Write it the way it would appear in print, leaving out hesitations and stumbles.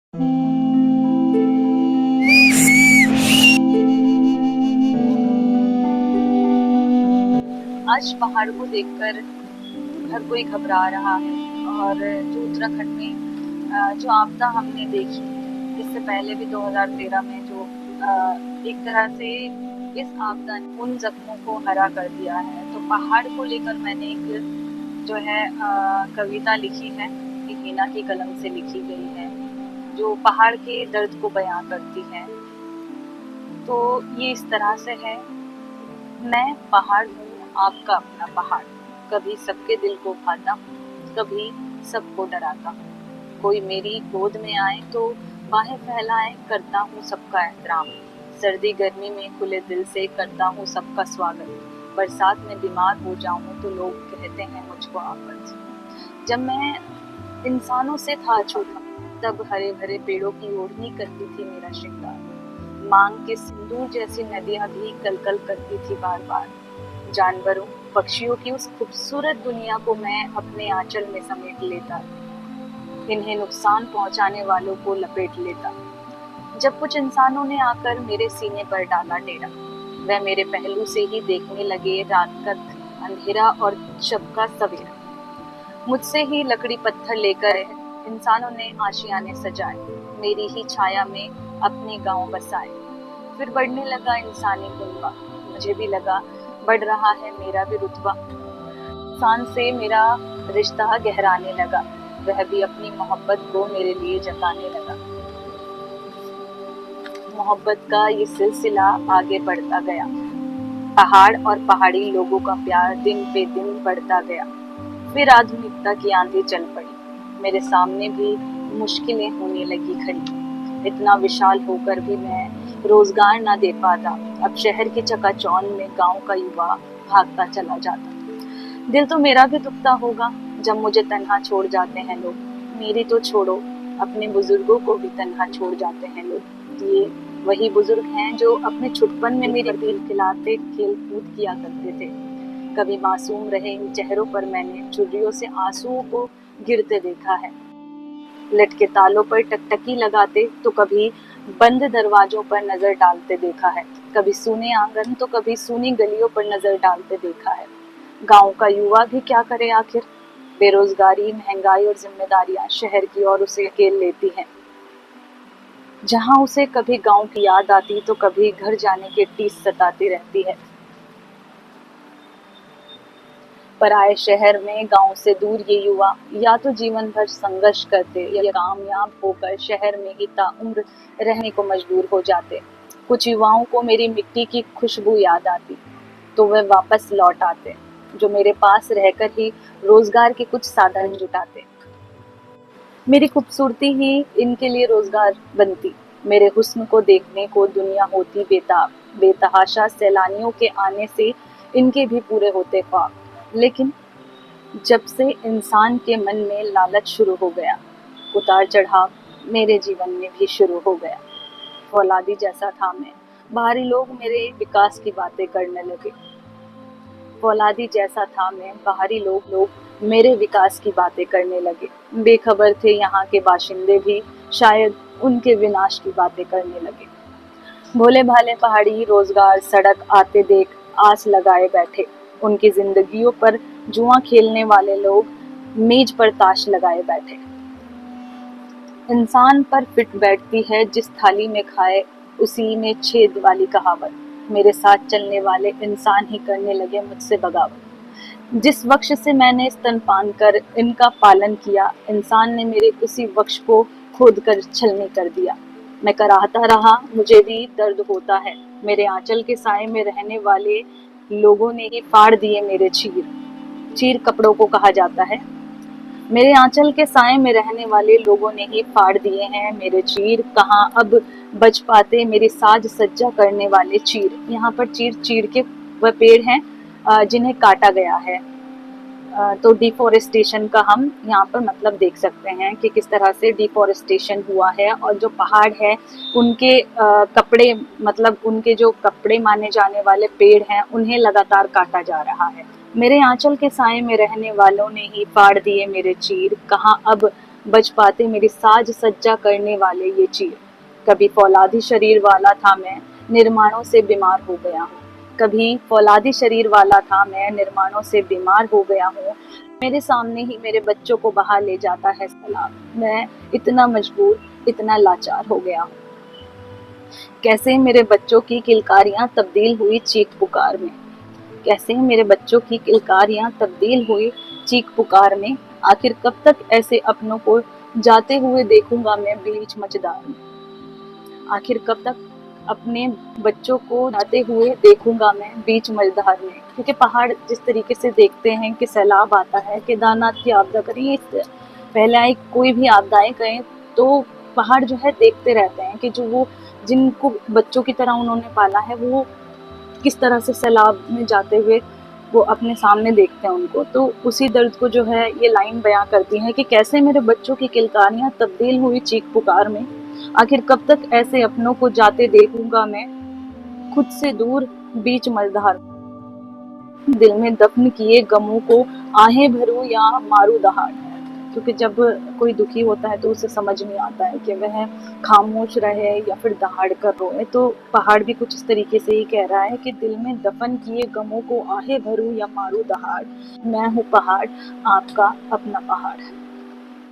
आज पहाड़ को देखकर हर कोई घबरा रहा है। और जो उत्तराखंड में जो आपदा हमने देखी, इससे पहले भी 2013 में जो एक तरह से इस आपदा ने उन जख्मों को हरा कर दिया है। तो पहाड़ को लेकर मैंने एक जो है कविता लिखी है, ये हीना की कलम से लिखी गई है, जो पहाड़ के दर्द को बयां करती है। तो ये इस तरह से है। मैं पहाड़ हूँ, आपका अपना पहाड़, कभी सबके दिल को भाता हूँ, कभी सबको डराता हूँ। कोई मेरी गोद में आए तो बाहें फैलाए, करता हूँ सबका एहतराम। सर्दी गर्मी में खुले दिल से करता हूँ सबका स्वागत। बरसात में बीमार हो जाऊँ तो लोग कहते हैं मुझको आफत। जब मैं इंसानों से था छोटा, तब हरे भरे पेड़ों की ओढ़नी करती थी मेरा श्रृंगार। मांग के सिंदूर जैसी नदियां भी कलकल करती थी बार बार। जानवरों पक्षियों की उस खूबसूरत दुनिया को मैं अपने आंचल में समेट लेता, इन्हें नुकसान पहुंचाने वालों को लपेट लेता। जब कुछ इंसानों ने आकर मेरे सीने पर डाला डेरा, वह मेरे पहलू से ही देखने लगे रात का अंधेरा और शब का सवेरा। मुझसे ही लकड़ी पत्थर लेकर इंसानों ने आशियाने सजाए, मेरी ही छाया में अपने गांव बसाए। फिर बढ़ने लगा इंसानी गुनवा, मुझे भी लगा बढ़ रहा है मेरा भी रुतबा। इंसान से मेरा रिश्ता गहराने लगा, वह भी अपनी मोहब्बत को मेरे लिए जताने लगा। मोहब्बत का ये सिलसिला आगे बढ़ता गया, पहाड़ और पहाड़ी लोगों का प्यार दिन पे दिन बढ़ता गया। फिर आधुनिकता की आंधी चल पड़ी, मेरे सामने भी मुश्किलें होने लगी खड़ी। इतना विशाल होकर भी मैं रोजगार ना दे पाता, अब शहर की चकाचौंध में गांव का युवा भागता चला जाता। दिल तो मेरा भी दुखता होगा जब मुझे तन्हा छोड़ जाते हैं लोग। मेरी तो छोड़ो, अपने बुजुर्गों को भी तन्हा छोड़ जाते हैं लोग। ये वही बुजुर्ग हैं जो अपने छुटपन में मेरे दिल खिलाते खेल कूद किया करते थे। कभी मासूम रहे इन चेहरों पर मैंने चुर्रियों से आंसुओं को गिरते देखा है। लटके तालों पर टकटकी लगाते तो कभी बंद दरवाजों पर नजर डालते देखा है। कभी सूने आंगन तो कभी सूनी गलियों पर नजर डालते देखा है। गांव का युवा भी क्या करे आखिर, बेरोजगारी, महंगाई और जिम्मेदारियां शहर की ओर उसे अकेल लेती हैं। जहां उसे कभी गांव की याद आती तो कभी घर जाने की टीस सताती रहती है। पराए शहर में गांव से दूर ये युवा या तो जीवन भर संघर्ष करते या कामयाब होकर शहर में ही ताउम्र रहने को मजबूर हो जाते। कुछ युवाओं को मेरी मिट्टी की खुशबू याद आती तो वह वापस लौट आते, जो मेरे पास रहकर ही रोजगार के कुछ साधन जुटाते। मेरी खूबसूरती ही इनके लिए रोजगार बनती, मेरे हुस्न को देखने को दुनिया होती बेताब। बेतहाशा सैलानियों के आने से इनके भी पूरे होते ख्वाब। लेकिन जब से इंसान के मन में लालच शुरू हो गया, उतार चढ़ाव मेरे जीवन में भी शुरू हो गया। फौलादी जैसा था मैं, बाहरी लोग मेरे विकास की बातें करने लगे। फौलादी जैसा था मैं, बाहरी लोग मेरे विकास की बातें करने लगे। बेखबर थे यहाँ के बाशिंदे भी, शायद उनके विनाश की बातें करने लगे। भोले भाले पहाड़ी रोजगार सड़क आते देख आस लगाए बैठे, उनकी जिंदगियों पर जुआ खेलने वाले लोग मेज पर ताश लगाए बैठे। इंसान पर फिट बैठती है जिस थाली में खाए उसी में छेद वाली कहावत। मेरे साथ चलने वाले इंसान ही करने लगे मुझसे बगावत। जिस वक्ष से मैंने स्तनपान कर इनका पालन किया, इंसान ने मेरे उसी वक्ष को खोद कर छलनी कर दिया। मैं कराहता रहा, मुझे भी दर्द होता है। मेरे आंचल के साए में रहने वाले लोगों ने ही फाड़ दिए मेरे चीर। चीर कपड़ों को कहा जाता है। मेरे आंचल के साए में रहने वाले लोगों ने ही फाड़ दिए हैं मेरे चीर। कहाँ अब बच पाते मेरी साज सज्जा करने वाले चीर। यहाँ पर चीर चीर के वह पेड़ हैं जिन्हें काटा गया है। तो डिफोरेस्टेशन का हम यहाँ पर मतलब देख सकते हैं कि किस तरह से डिफोरेस्टेशन हुआ है, और जो पहाड़ है उनके कपड़े, मतलब उनके जो कपड़े माने जाने वाले पेड़ हैं उन्हें लगातार काटा जा रहा है। मेरे आंचल के साए में रहने वालों ने ही फाड़ दिए मेरे चीर। कहाँ अब बज पाते मेरी साज सज्जा करने वाले ये चीर। कभी फौलादी शरीर वाला था मैं, निर्माणों से बीमार हो गया हूँ। कभी फौलादी शरीर वाला था मैं, निर्माणों से बीमार हो गया हूँ। मेरे सामने ही मेरे बच्चों को बहा ले जाता है सैलाब। मैं इतना मजबूर, इतना लाचार हो गया हूँ। कैसे मेरे बच्चों की किलकारियां तब्दील हुई चीख पुकार में। कैसे मेरे बच्चों की किलकारियां तब्दील हुई चीख पुकार में। आखिर कब तक ऐसे अपनों को जाते हुए देखूंगा मैं बीच मझधार में। आखिर कब तक अपने बच्चों को जाते हुए देखूंगा मैं बीच मझधार में। क्योंकि पहाड़ जिस तरीके से देखते हैं कि सैलाब आता है, केदारनाथ की आपदा करें, पहले आई कोई भी आपदाएं करें तो पहाड़ जो है देखते रहते हैं कि जो वो जिनको बच्चों की तरह उन्होंने पाला है वो किस तरह से सैलाब में जाते हुए वो अपने सामने देखते हैं उनको। तो उसी दर्द को जो है ये लाइन बयां करती है कि कैसे मेरे बच्चों की किलकारियां तब्दील हुई चीख पुकार में। आखिर कब तक ऐसे अपनों को जाते देखूंगा मैं खुद से दूर बीच मझधार। दिल में दफन किए गमों को आहें भरूं या मारूं दहाड़। क्योंकि जब कोई दुखी होता है तो उसे समझ नहीं आता है कि वह खामोश रहे या फिर दहाड़ कर रोए। तो पहाड़ भी कुछ इस तरीके से ही कह रहा है कि दिल में दफन किए गमों को आहें भरूं या मारूं दहाड़। मैं हूँ पहाड़, आपका अपना पहाड़।